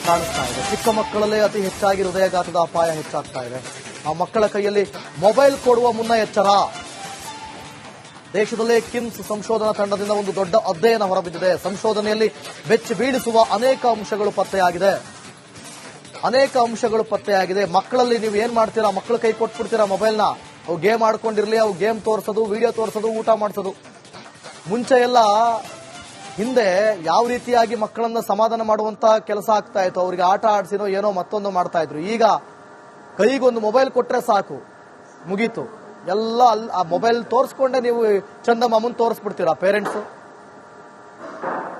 ಕಾಣಿಸ್ತಾ ಇದೆ. ಚಿಕ್ಕ ಮಕ್ಕಳಲ್ಲೇ ಅತಿ ಹೆಚ್ಚಾಗಿ ಹೃದಯಾಘಾತದ ಅಪಾಯ ಹೆಚ್ಚಾಗ್ತಾ ಇದೆ. ಆ ಮಕ್ಕಳ ಕೈಯಲ್ಲಿ ಮೊಬೈಲ್ ಕೊಡುವ ಮುನ್ನ ಎಚ್ಚರ. ದೇಶದಲ್ಲೇ ಕಿಮ್ಸ್ ಸಂಶೋಧನಾ ತಂಡದಿಂದ ಒಂದು ದೊಡ್ಡ ಅಧ್ಯಯನ ಹೊರಬಿದ್ದಿದೆ. ಸಂಶೋಧನೆಯಲ್ಲಿ ಬೆಚ್ಚಿ ಬೀಳಿಸುವ ಅನೇಕ ಅಂಶಗಳು ಪತ್ತೆಯಾಗಿದೆ. ಮಕ್ಕಳಲ್ಲಿ ನೀವು ಏನ್ ಮಾಡ್ತೀರಾ, ಮಕ್ಕಳ ಕೈ ಕೊಟ್ಬಿಡ್ತೀರಾ ಮೊಬೈಲ್ನ, ಅವು ಗೇಮ್ ಆಡ್ಕೊಂಡಿರ್ಲಿ, ಅವು ಗೇಮ್ ತೋರಿಸೋದು, ವಿಡಿಯೋ ತೋರಿಸೋದು, ಊಟ ಮಾಡಿಸೋದು. ಮುಂಚೆ ಎಲ್ಲ ಹಿಂದೆ ಯಾವ ರೀತಿಯಾಗಿ ಮಕ್ಕಳನ್ನ ಸಮಾಧಾನ ಮಾಡುವಂತ ಕೆಲಸ ಆಗ್ತಾ ಇತ್ತು, ಅವರಿಗೆ ಆಟ ಆಡಿಸಿನೋ ಏನೋ ಮತ್ತೊಂದು ಮಾಡ್ತಾ ಇದ್ರು. ಈಗ ಕೈಗೊಂದು ಮೊಬೈಲ್ ಕೊಟ್ರೆ ಸಾಕು, ಮುಗೀತು ಎಲ್ಲ. ಆ ಮೊಬೈಲ್ ತೋರಿಸ್ಕೊಂಡೆ ನೀವು ಚಂದಮಾಮನ್ ತೋರಿಸ್ಬಿಡ್ತೀರಾ ಪೇರೆಂಟ್ಸ್.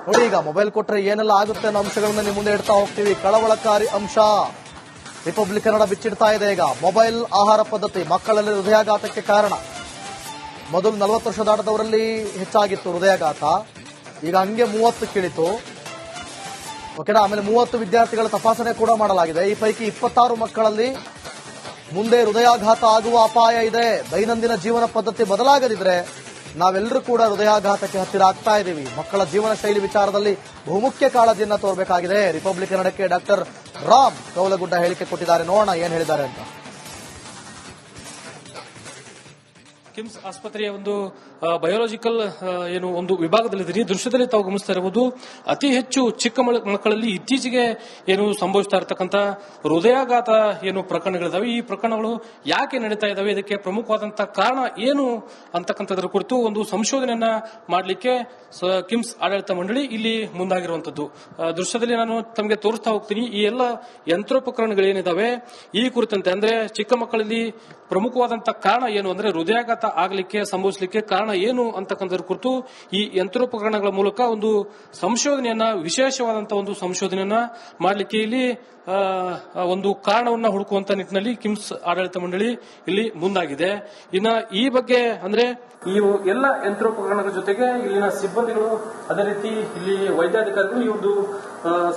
ನೋಡಿ, ಈಗ ಮೊಬೈಲ್ ಕೊಟ್ರೆ ಏನೆಲ್ಲ ಆಗುತ್ತೆ ಅನ್ನೋ ಅಂಶಗಳನ್ನ ನೀವು ಮುಂದೆ ಇಡ್ತಾ ಹೋಗ್ತೀವಿ. ಕಳವಳಕಾರಿ ಅಂಶ ರಿಪಬ್ಲಿಕ್ ಕನ್ನಡ ಬಿಚ್ಚಿಡ್ತಾ ಇದೆ. ಈಗ ಮೊಬೈಲ್ ಆಹಾರ ಪದ್ಧತಿ ಮಕ್ಕಳಲ್ಲಿ ಹೃದಯಾಘಾತಕ್ಕೆ ಕಾರಣ. ಮೊದಲು 40 ವರ್ಷ ದಾಟದವರಲ್ಲಿ ಹೆಚ್ಚಾಗಿತ್ತು ಹೃದಯಾಘಾತ, ಈಗ ಹಂಗೆ 30 ಇಳಿತು. ಓಕೆನಾ. ಆಮೇಲೆ 30 ವಿದ್ಯಾರ್ಥಿಗಳ ತಪಾಸಣೆ ಕೂಡ ಮಾಡಲಾಗಿದೆ. ಈ ಪೈಕಿ 26 ಮಕ್ಕಳಲ್ಲಿ ಮುಂದೆ ಹೃದಯಾಘಾತ ಆಗುವ ಅಪಾಯ ಇದೆ. ದೈನಂದಿನ ಜೀವನ ಪದ್ಧತಿ ಬದಲಾಗದಿದ್ರೆ ನಾವೆಲ್ಲರೂ ಕೂಡ ಹೃದಯಾಘಾತಕ್ಕೆ ಹತ್ತಿರ ಆಗ್ತಾ ಇದ್ದೀವಿ. ಮಕ್ಕಳ ಜೀವನ ಶೈಲಿ ವಿಚಾರದಲ್ಲಿ ಬಹುಮುಖ್ಯ ಕಾಳಜಿಯನ್ನ ತೋರಬೇಕಾಗಿದೆ. ರಿಪಬ್ಲಿಕ್ ಕನ್ನಡಕ್ಕೆ ಡಾಕ್ಟರ್ ರಾಮ್ ಕೌಲಗುಡ್ಡ ಹೇಳಿಕೆ ಕೊಟ್ಟಿದ್ದಾರೆ. ನೋಡೋಣ ಏನ್ ಹೇಳಿದ್ದಾರೆ ಅಂತ. ಕಿಮ್ಸ್ ಆಸ್ಪತ್ರೆಯ ಒಂದು ಬಯೋಲಾಜಿಕಲ್ ಒಂದು ವಿಭಾಗದಲ್ಲಿದ್ದೀರಿ. ದೃಶ್ಯದಲ್ಲಿ ತಾವು ಗಮನಿಸ್ತಾ ಇರಬಹುದು, ಅತಿ ಹೆಚ್ಚು ಚಿಕ್ಕ ಮಕ್ಕಳಲ್ಲಿ ಇತ್ತೀಚೆಗೆ ಸಂಭವಿಸ್ತಾ ಇರತಕ್ಕಂಥ ಹೃದಯಾಘಾತ ಪ್ರಕರಣಗಳಿದಾವೆ. ಈ ಪ್ರಕರಣಗಳು ಯಾಕೆ ನಡೀತಾ ಇದಾವೆ, ಇದಕ್ಕೆ ಪ್ರಮುಖವಾದಂತಹ ಕಾರಣ ಏನು ಅಂತಕ್ಕಂಥದ್ರ ಕುರಿತು ಒಂದು ಸಂಶೋಧನೆಯನ್ನ ಮಾಡಲಿಕ್ಕೆ ಕಿಮ್ಸ್ ಆಡಳಿತ ಮಂಡಳಿ ಇಲ್ಲಿ ಮುಂದಾಗಿರುವಂತದ್ದು. ದೃಶ್ಯದಲ್ಲಿ ನಾನು ತಮಗೆ ತೋರಿಸ್ತಾ ಹೋಗ್ತೀನಿ. ಈ ಎಲ್ಲ ಯಂತ್ರೋಪಕರಣಗಳೇನಿದಾವೆ ಈ ಕುರಿತಂತೆ, ಅಂದ್ರೆ ಚಿಕ್ಕ ಮಕ್ಕಳಲ್ಲಿ ಪ್ರಮುಖವಾದಂತಹ ಕಾರಣ ಏನು ಅಂದ್ರೆ ಹೃದಯಾಘಾತ ಆಗಲಿಕ್ಕೆ ಸಂಭವಿಸಲಿಕ್ಕೆ ಕಾರಣ ಏನು ಅಂತಕ್ಕಂಥದ್ರ ಕುರಿತು ಈ ಯಂತ್ರೋಪಕರಣಗಳ ಮೂಲಕ ಒಂದು ಸಂಶೋಧನೆಯನ್ನ, ವಿಶೇಷವಾದಂತಹ ಒಂದು ಸಂಶೋಧನೆಯನ್ನ ಮಾಡಲಿಕ್ಕೆ ಇಲ್ಲಿ ಒಂದು ಕಾರಣವನ್ನ ಹುಡುಕುವಂತ ನಿಟ್ಟಿನಲ್ಲಿ ಕಿಮ್ಸ್ ಆಡಳಿತ ಮಂಡಳಿ ಇಲ್ಲಿ ಮುಂದಾಗಿದೆ. ಇನ್ನ ಈ ಬಗ್ಗೆ ಅಂದ್ರೆ ಈ ಎಲ್ಲ ಯಂತ್ರೋಪಕರಣಗಳ ಜೊತೆಗೆ ಇಲ್ಲಿನ ಸಿಬ್ಬಂದಿಗಳು, ಅದೇ ರೀತಿ ಇಲ್ಲಿ ವೈದ್ಯಾಧಿಕಾರಿಗಳು ಈ ಒಂದು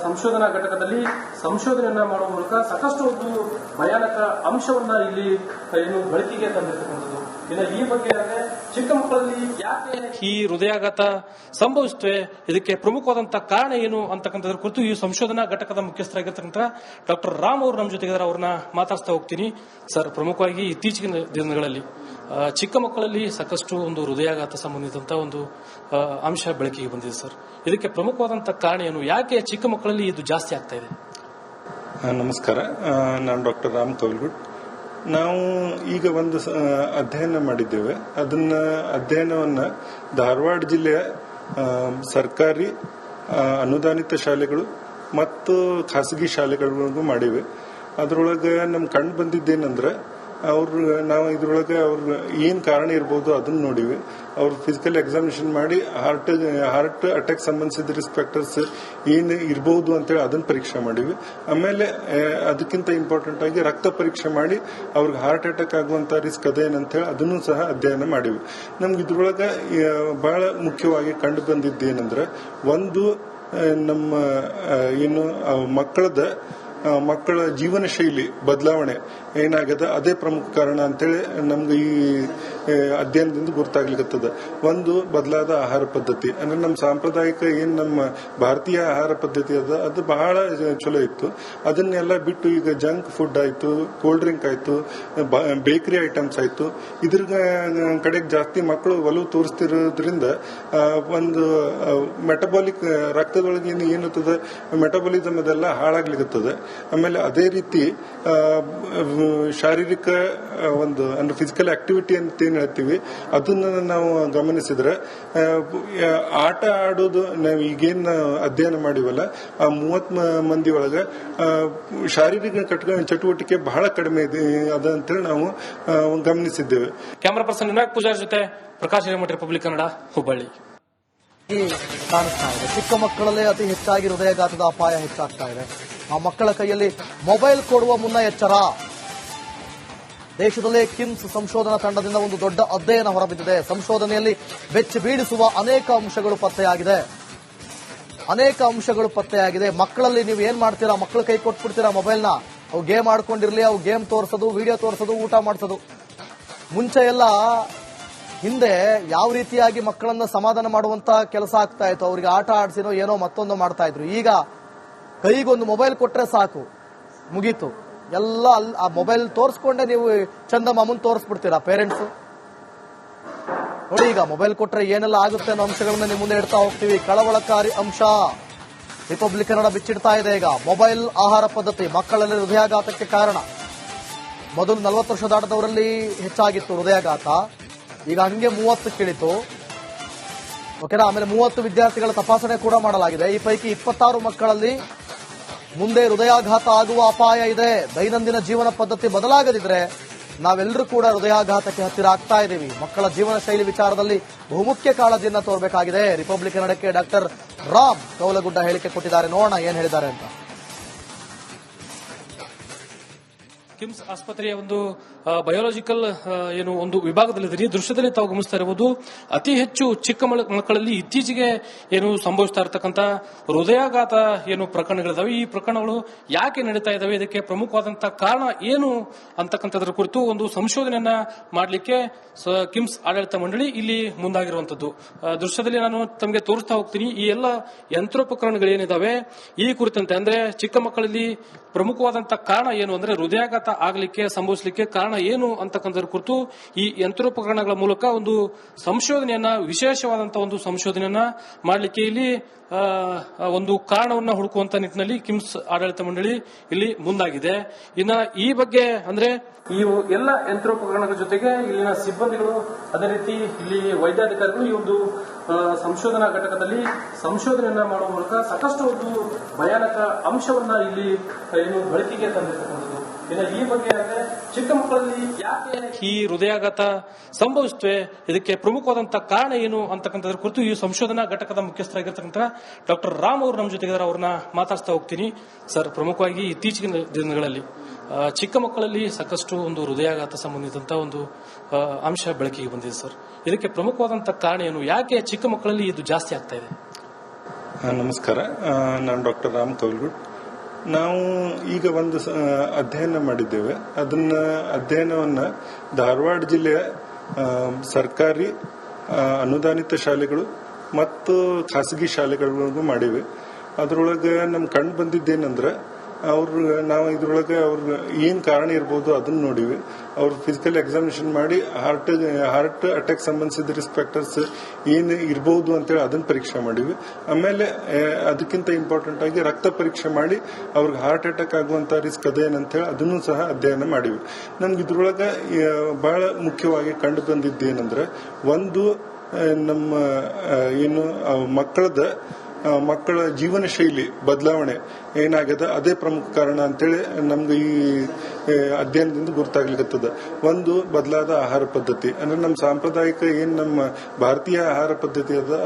ಸಂಶೋಧನಾ ಘಟಕದಲ್ಲಿ ಸಂಶೋಧನೆಯನ್ನ ಮಾಡುವ ಮೂಲಕ ಸಾಕಷ್ಟು ಒಂದು ಭಯಾನಕ ಅಂಶವನ್ನ ಇಲ್ಲಿ ಬೆಳಕಿಗೆ ತಂದಿರತಕ್ಕಂಥದ್ದು. ಇನ್ನು ಈ ಬಗ್ಗೆ ಅಂದ್ರೆ ಚಿಕ್ಕ ಮಕ್ಕಳಲ್ಲಿ ಯಾಕೆ ಈ ಹೃದಯಾಘಾತ ಸಂಭವಿಸುತ್ತವೆ, ಇದಕ್ಕೆ ಪ್ರಮುಖವಾದಂತಹ ಕಾರಣ ಏನು ಅಂತಕ್ಕಂಥದ್ರ ಕುರಿತು ಈ ಸಂಶೋಧನಾ ಘಟಕದ ಮುಖ್ಯಸ್ಥರಾಗಿರ್ತಕ್ಕಂಥ ಡಾಕ್ಟರ್ ರಾಮ್ ಅವರು ನಮ್ಮ ಜೊತೆಗೆ ಅವ್ರನ್ನ ಮಾತಾಡ್ತಾ ಹೋಗ್ತೀನಿ. ಸರ್, ಪ್ರಮುಖವಾಗಿ ಇತ್ತೀಚಿನ ದಿನಗಳಲ್ಲಿ ಚಿಕ್ಕ ಮಕ್ಕಳಲ್ಲಿ ಸಾಕಷ್ಟು ಒಂದು ಹೃದಯಾಘಾತ ಸಂಬಂಧಿಸಿದಂತಹ ಒಂದು ಅಂಶ ಬೆಳಕಿಗೆ ಬಂದಿದೆ ಸರ್. ಇದಕ್ಕೆ ಪ್ರಮುಖವಾದಂತಹ ಕಾರಣ ಏನು, ಯಾಕೆ ಚಿಕ್ಕ ಮಕ್ಕಳಲ್ಲಿ ಇದು ಜಾಸ್ತಿ ಆಗ್ತಾ ಇದೆ? ನಮಸ್ಕಾರ, ನಾನು ಡಾಕ್ಟರ್ ರಾಮ್ ಕೌಲ್ಗುಡ್. ನಾವು ಈಗ ಒಂದು ಅಧ್ಯಯನ ಮಾಡಿದ್ದೇವೆ. ಅಧ್ಯಯನವನ್ನ ಧಾರವಾಡ ಜಿಲ್ಲೆಯ ಸರ್ಕಾರಿ ಅನುದಾನಿತ ಶಾಲೆಗಳು ಮತ್ತು ಖಾಸಗಿ ಶಾಲೆಗಳಿಗೂ ಮಾಡಿವೆ. ಅದರೊಳಗೆ ನಮ್ಗೆ ಕಂಡು ಬಂದಿದ್ದೇನೆಂದ್ರೆ ನಾವು ಇದ್ರೊಳಗೆ ಅವ್ರ ಏನ್ ಕಾರಣ ಇರ್ಬೋದು ಅದನ್ನ ನೋಡಿವಿ. ಅವ್ರ ಫಿಸಿಕಲ್ ಎಕ್ಸಾಮಿನೇಷನ್ ಮಾಡಿ ಹಾರ್ಟ್ ಅಟ್ಯಾಕ್ ಸಂಬಂಧಿಸಿದ ರಿಸ್ಕ್ ಫ್ಯಾಕ್ಟರ್ಸ್ ಏನ್ ಇರಬಹುದು ಅಂತೇಳಿ ಅದನ್ನ ಪರೀಕ್ಷೆ ಮಾಡಿವಿ. ಆಮೇಲೆ ಅದಕ್ಕಿಂತ ಇಂಪಾರ್ಟೆಂಟ್ ಆಗಿ ರಕ್ತ ಪರೀಕ್ಷೆ ಮಾಡಿ ಅವ್ರಿಗೆ ಹಾರ್ಟ್ ಅಟ್ಯಾಕ್ ಆಗುವಂತ ರಿಸ್ಕ್ ಅದೇನಂತೇಳಿ ಅದನ್ನು ಸಹ ಅಧ್ಯಯನ ಮಾಡಿವಿ. ನಮ್ಗೆ ಇದ್ರೊಳಗೆ ಬಹಳ ಮುಖ್ಯವಾಗಿ ಕಂಡು ಬಂದಿದ್ದೇನೆಂದ್ರೆ, ಒಂದು ನಮ್ಮ ಮಕ್ಕಳ ಜೀವನ ಶೈಲಿ ಬದಲಾವಣೆ ಏನಾಗದ ಅದೇ ಪ್ರಮುಖ ಕಾರಣ ಅಂತೇಳಿ ನಮ್ಗೆ ಈ ಅಧ್ಯಯನದಿಂದ ಗೊತ್ತಾಗ್ಲಿಕ್ಕತ್ತದ. ಒಂದು ಬದಲಾದ ಆಹಾರ ಪದ್ಧತಿ, ಅಂದ್ರೆ ನಮ್ಮ ಸಾಂಪ್ರದಾಯಿಕ ಏನ್ ನಮ್ಮ ಭಾರತೀಯ ಆಹಾರ ಪದ್ಧತಿ ಅದ ಅದು ಬಹಳ ಚಲೋ ಇತ್ತು. ಅದನ್ನೆಲ್ಲ ಬಿಟ್ಟು ಈಗ ಜಂಕ್ ಫುಡ್ ಆಯ್ತು, ಕೋಲ್ಡ್ ಡ್ರಿಂಕ್ ಆಯ್ತು, ಬೇಕರಿ ಐಟಮ್ಸ್ ಆಯ್ತು, ಇದ್ರ ಕಡೆಗೆ ಜಾಸ್ತಿ ಮಕ್ಕಳು ಒಲವು ತೋರಿಸ್ತಿರೋದ್ರಿಂದ ಒಂದು ಮೆಟಬಾಲಿಕ್ ರಕ್ತದೊಳಗೆ ಏನಿರ್ತದ ಮೆಟಬಾಲಿಸಮ್ ಅದೆಲ್ಲ ಹಾಳಾಗ್ಲಿಕ್ಕತ್ತದ. ಆಮೇಲೆ ಅದೇ ರೀತಿ ಶಾರೀರಿಕ ಒಂದು ಅಂದ್ರೆ ಫಿಸಿಕಲ್ ಆಕ್ಟಿವಿಟಿ ಅಂತ ಏನ್ ಹೇಳ್ತೀವಿ ಅದನ್ನ ನಾವು ಗಮನಿಸಿದ್ರೆ, ಆಟ ಆಡೋದು ನಾವು ಈಗೇನ್ ಅಧ್ಯಯನ ಮಾಡಿವಲ್ಲ ಆ 30 ಮಂದಿ ಒಳಗೆ ಶಾರೀರಿಕ ಚಟುವಟಿಕೆ ಬಹಳ ಕಡಿಮೆ ಇದೆ ಅದಂತೇಳಿ ನಾವು ಗಮನಿಸಿದ್ದೇವೆ. ಕ್ಯಾಮರಾ ಪರ್ಸನ್ ವಿನಾಯಕ್ ಪೂಜಾರ್ ಜೊತೆ ಪ್ರಕಾಶ್ ಹಿರೇಮಠ, ರಿಪಬ್ಲಿಕ್ ಕನ್ನಡ, ಹುಬ್ಬಳ್ಳಿ. ಕಾಣಿಸ್ತಾ ಇದೆ, ಚಿಕ್ಕ ಮಕ್ಕಳಲ್ಲೇ ಅತಿ ಹೆಚ್ಚಾಗಿ ಹೃದಯಾಘಾತದ ಅಪಾಯ ಹೆಚ್ಚಾಗ್ತಾ ಇದೆ. ಆ ಮಕ್ಕಳ ಕೈಯಲ್ಲಿ ಮೊಬೈಲ್ ಕೊಡುವ ಮುನ್ನ ಎಚ್ಚರ. ದೇಶದಲ್ಲೇ ಕಿಮ್ಸ್ ಸಂಶೋಧನಾ ತಂಡದಿಂದ ಒಂದು ದೊಡ್ಡ ಅಧ್ಯಯನ ಹೊರಬಿದ್ದಿದೆ. ಸಂಶೋಧನೆಯಲ್ಲಿ ಬೆಚ್ಚಿ ಬೀಳಿಸುವ ಅನೇಕ ಅಂಶಗಳು ಪತ್ತೆಯಾಗಿದೆ. ಮಕ್ಕಳಲ್ಲಿ ನೀವು ಏನ್ ಮಾಡ್ತೀರಾ, ಮಕ್ಕಳ ಕೈ ಕೊಟ್ಬಿಡ್ತೀರಾ ಮೊಬೈಲ್ನ, ಅವು ಗೇಮ್ ಆಡ್ಕೊಂಡಿರ್ಲಿ, ಅವು ಗೇಮ್ ತೋರಿಸೋದು, ವಿಡಿಯೋ ತೋರಿಸೋದು, ಊಟ ಮಾಡಿಸೋದು. ಮುಂಚೆ ಎಲ್ಲ ಹಿಂದೆ ಯಾವ ರೀತಿಯಾಗಿ ಮಕ್ಕಳನ್ನ ಸಮಾಧಾನ ಮಾಡುವಂತ ಕೆಲಸ ಆಗ್ತಾ ಇತ್ತು, ಅವರಿಗೆ ಆಟ ಆಡಿಸಿನೋ ಏನೋ ಮತ್ತೊಂದು ಮಾಡ್ತಾ ಇದ್ರು. ಈಗ ಕೈಗೊಂದು ಮೊಬೈಲ್ ಕೊಟ್ರೆ ಸಾಕು, ಮುಗೀತು ಎಲ್ಲ. ಆ ಮೊಬೈಲ್ ತೋರಿಸ್ಕೊಂಡೆ ನೀವು ಚಂದಮಾಮನ್ ತೋರಿಸ್ಬಿಡ್ತೀರಾ ಪೇರೆಂಟ್ಸ್. ನೋಡಿ, ಈಗ ಮೊಬೈಲ್ ಕೊಟ್ರೆ ಏನೆಲ್ಲ ಆಗುತ್ತೆ ಅನ್ನೋ ಅಂಶಗಳನ್ನ ನಿಮ್ಮ ಮುಂದೆ ಇಡ್ತಾ ಹೋಗ್ತೀವಿ. ಕಳವಳಕಾರಿ ಅಂಶ ರಿಪಬ್ಲಿಕ್ ಕನ್ನಡ ಬಿಚ್ಚಿಡ್ತಾ ಇದೆ. ಈಗ ಮೊಬೈಲ್ ಆಹಾರ ಪದ್ಧತಿ ಮಕ್ಕಳಲ್ಲಿ ಹೃದಯಾಘಾತಕ್ಕೆ ಕಾರಣ. ಮೊದಲು 40 ವರ್ಷ ದಾಟದವರಲ್ಲಿ ಹೆಚ್ಚಾಗಿತ್ತು ಹೃದಯಾಘಾತ, ಈಗ ಹಂಗೆ 30 ಇಳಿತು. ಓಕೆನಾ. ಆಮೇಲೆ 30 ವಿದ್ಯಾರ್ಥಿಗಳ ತಪಾಸಣೆ ಕೂಡ ಮಾಡಲಾಗಿದೆ. ಈ ಪೈಕಿ 26 ಮಕ್ಕಳಲ್ಲಿ ಮುಂದೆ ಹೃದಯಾಘಾತ ಆಗುವ ಅಪಾಯ ಇದೆ. ದೈನಂದಿನ ಜೀವನ ಪದ್ಧತಿ ಬದಲಾಗದಿದ್ರೆ ನಾವೆಲ್ಲರೂ ಕೂಡ ಹೃದಯಾಘಾತಕ್ಕೆ ಹತ್ತಿರ ಆಗ್ತಾ ಇದ್ದೀವಿ. ಮಕ್ಕಳ ಜೀವನ ಶೈಲಿ ವಿಚಾರದಲ್ಲಿ ಬಹುಮುಖ್ಯ ಕಾಳಜಿಯನ್ನ ತೋರಬೇಕಾಗಿದೆ. ರಿಪಬ್ಲಿಕ್ ಕನ್ನಡಕ್ಕೆ ಡಾಕ್ಟರ್ ರಾಮ್ ಕೌಲಗುಡ್ಡ ಹೇಳಿಕೆ ಕೊಟ್ಟಿದ್ದಾರೆ. ನೋಡೋಣ ಏನ್ ಹೇಳಿದ್ದಾರೆ ಅಂತ. ಕಿಮ್ಸ್ ಆಸ್ಪತ್ರೆಯ ಒಂದು ಬಯೋಲಾಜಿಕಲ್ ಒಂದು ವಿಭಾಗದಲ್ಲಿದ್ದೀರಿ. ದೃಶ್ಯದಲ್ಲಿ ತಾವು ಗಮನಿಸ್ತಾ ಇರಬಹುದು, ಅತಿ ಹೆಚ್ಚು ಚಿಕ್ಕ ಮಕ್ಕಳಲ್ಲಿ ಇತ್ತೀಚೆಗೆ ಸಂಭವಿಸ್ತಾ ಇರತಕ್ಕಂತ ಹೃದಯಾಘಾತ ಪ್ರಕರಣಗಳಿದಾವೆ. ಈ ಪ್ರಕರಣಗಳು ಯಾಕೆ ನಡೀತಾ ಇದಾವೆ, ಇದಕ್ಕೆ ಪ್ರಮುಖವಾದಂತಹ ಕಾರಣ ಏನು ಅಂತಕ್ಕಂಥದ್ರ ಕುರಿತು ಒಂದು ಸಂಶೋಧನೆಯನ್ನ ಮಾಡಲಿಕ್ಕೆ ಕಿಮ್ಸ್ ಆಡಳಿತ ಮಂಡಳಿ ಇಲ್ಲಿ ಮುಂದಾಗಿರುವಂತದ್ದು. ದೃಶ್ಯದಲ್ಲಿ ನಾನು ತಮಗೆ ತೋರಿಸ್ತಾ ಹೋಗ್ತೀನಿ. ಈ ಎಲ್ಲ ಯಂತ್ರೋಪಕರಣಗಳೇನಿದಾವೆ ಈ ಕುರಿತಂತೆ, ಅಂದ್ರೆ ಚಿಕ್ಕ ಮಕ್ಕಳಲ್ಲಿ ಪ್ರಮುಖವಾದಂತಹ ಕಾರಣ ಏನು ಅಂದ್ರೆ ಹೃದಯಾಘಾತ ಆಗಲಿಕ್ಕೆ ಸಂಭವಿಸಲಿಕ್ಕೆ ಕಾರಣ ಏನು ಅಂತಕ್ಕಂಥದ್ರ ಕುರಿತು ಈ ಯಂತ್ರೋಪಕರಣಗಳ ಮೂಲಕ ಒಂದು ಸಂಶೋಧನೆಯನ್ನ, ವಿಶೇಷವಾದಂತಹ ಒಂದು ಸಂಶೋಧನೆಯನ್ನ ಮಾಡಲಿಕ್ಕೆ ಇಲ್ಲಿ ಒಂದು ಕಾರಣವನ್ನ ಹುಡುಕುವಂತ ನಿಟ್ಟಿನಲ್ಲಿ ಕಿಮ್ಸ್ ಆಡಳಿತ ಮಂಡಳಿ ಇಲ್ಲಿ ಮುಂದಾಗಿದೆ. ಇನ್ನ ಈ ಬಗ್ಗೆ ಅಂದ್ರೆ ಈ ಎಲ್ಲ ಯಂತ್ರೋಪಕರಣಗಳ ಜೊತೆಗೆ ಇಲ್ಲಿನ ಸಿಬ್ಬಂದಿಗಳು, ಅದೇ ರೀತಿ ಇಲ್ಲಿ ವೈದ್ಯಾಧಿಕಾರಿಗಳು ಈ ಒಂದು ಸಂಶೋಧನಾ ಘಟಕದಲ್ಲಿ ಸಂಶೋಧನೆಯನ್ನ ಮಾಡುವ ಮೂಲಕ ಸಾಕಷ್ಟು ಒಂದು ಭಯಾನಕ ಅಂಶವನ್ನ ಇಲ್ಲಿ ಬೆಳಕಿಗೆ ತಂದಿರ್ತಕ್ಕಂಥದ್ದು. ಈ ಬಗ್ಗೆ ಅಂದ್ರೆ ಚಿಕ್ಕ ಮಕ್ಕಳಲ್ಲಿ ಯಾಕೆ ಈ ಹೃದಯಾಘಾತ ಸಂಭವಿಸುತ್ತವೆ, ಇದಕ್ಕೆ ಪ್ರಮುಖವಾದಂತಹ ಕಾರಣ ಏನು ಅಂತಕ್ಕಂಥದ್ರ ಕುರಿತು ಈ ಸಂಶೋಧನಾ ಘಟಕದ ಮುಖ್ಯಸ್ಥರಾಗಿರ್ತಕ್ಕಂಥ ಡಾಕ್ಟರ್ ರಾಮ್ ಅವರು ನಮ್ಮ ಜೊತೆಗೆ ಅವ್ರನ್ನ ಮಾತಾಡ್ತಾ ಹೋಗ್ತೀನಿ. ಸರ್, ಪ್ರಮುಖವಾಗಿ ಇತ್ತೀಚಿನ ದಿನಗಳಲ್ಲಿ ಚಿಕ್ಕ ಮಕ್ಕಳಲ್ಲಿ ಸಾಕಷ್ಟು ಒಂದು ಹೃದಯಾಘಾತ ಸಂಬಂಧಿಸಿದಂತ ಒಂದು ಅಂಶ ಬೆಳಕಿಗೆ ಬಂದಿದೆ ಸರ್. ಇದಕ್ಕೆ ಪ್ರಮುಖವಾದಂತಹ ಕಾರಣ ಏನು, ಯಾಕೆ ಚಿಕ್ಕ ಮಕ್ಕಳಲ್ಲಿ ಇದು ಜಾಸ್ತಿ ಆಗ್ತಾ ಇದೆ? ನಮಸ್ಕಾರ, ನಾನು ಡಾಕ್ಟರ್ ರಾಮ್ ಕೌಲ್ಗುಡ್. ನಾವು ಈಗ ಒಂದು ಅಧ್ಯಯನ ಮಾಡಿದ್ದೇವೆ. ಅಧ್ಯಯನವನ್ನ ಧಾರವಾಡ ಜಿಲ್ಲೆಯ ಸರ್ಕಾರಿ ಅನುದಾನಿತ ಶಾಲೆಗಳು ಮತ್ತು ಖಾಸಗಿ ಶಾಲೆಗಳಿಗೂ ಮಾಡಿವೆ. ಅದರೊಳಗೆ ನಮ್ಗೆ ಕಂಡು ಬಂದಿದ್ದೇನೆಂದ್ರೆ ನಾವು ಇದ್ರೊಳಗೆ ಅವ್ರ ಏನ್ ಕಾರಣ ಇರ್ಬೋದು ಅದನ್ನ ನೋಡಿವಿ. ಅವ್ರ ಫಿಸಿಕಲ್ ಎಕ್ಸಾಮಿನೇಷನ್ ಮಾಡಿ ಹಾರ್ಟ್ ಅಟ್ಯಾಕ್ ಸಂಬಂಧಿಸಿದ ರಿಸ್ಕ್ ಫ್ಯಾಕ್ಟರ್ಸ್ ಏನ್ ಇರಬಹುದು ಅಂತೇಳಿ ಅದನ್ನ ಪರೀಕ್ಷೆ ಮಾಡಿವಿ. ಆಮೇಲೆ ಅದಕ್ಕಿಂತ ಇಂಪಾರ್ಟೆಂಟ್ ಆಗಿ ರಕ್ತ ಪರೀಕ್ಷೆ ಮಾಡಿ ಅವ್ರಿಗೆ ಹಾರ್ಟ್ ಅಟ್ಯಾಕ್ ಆಗುವಂತ ರಿಸ್ಕ್ ಅದೇನಂತೇಳಿ ಅದನ್ನು ಸಹ ಅಧ್ಯಯನ ಮಾಡಿವಿ. ನಮ್ಗೆ ಇದ್ರೊಳಗೆ ಬಹಳ ಮುಖ್ಯವಾಗಿ ಕಂಡು ಬಂದಿದ್ದೇನೆಂದ್ರೆ, ಒಂದು ನಮ್ಮ ಮಕ್ಕಳ ಜೀವನ ಶೈಲಿ ಬದಲಾವಣೆ ಏನಾಗ್ಯದ ಅದೇ ಪ್ರಮುಖ ಕಾರಣ ಅಂತೇಳಿ ನಮ್ಗೆ ಈ ಅಧ್ಯಯನದಿಂದ ಗುರುತಾಗ್ಲಿಕ್ಕತ್ತದ. ಒಂದು ಬದಲಾದ ಆಹಾರ ಪದ್ಧತಿ, ಅಂದ್ರೆ ನಮ್ಮ ಸಾಂಪ್ರದಾಯಿಕ ಏನ್ ನಮ್ಮ ಭಾರತೀಯ ಆಹಾರ ಪದ್ಧತಿ ಅದ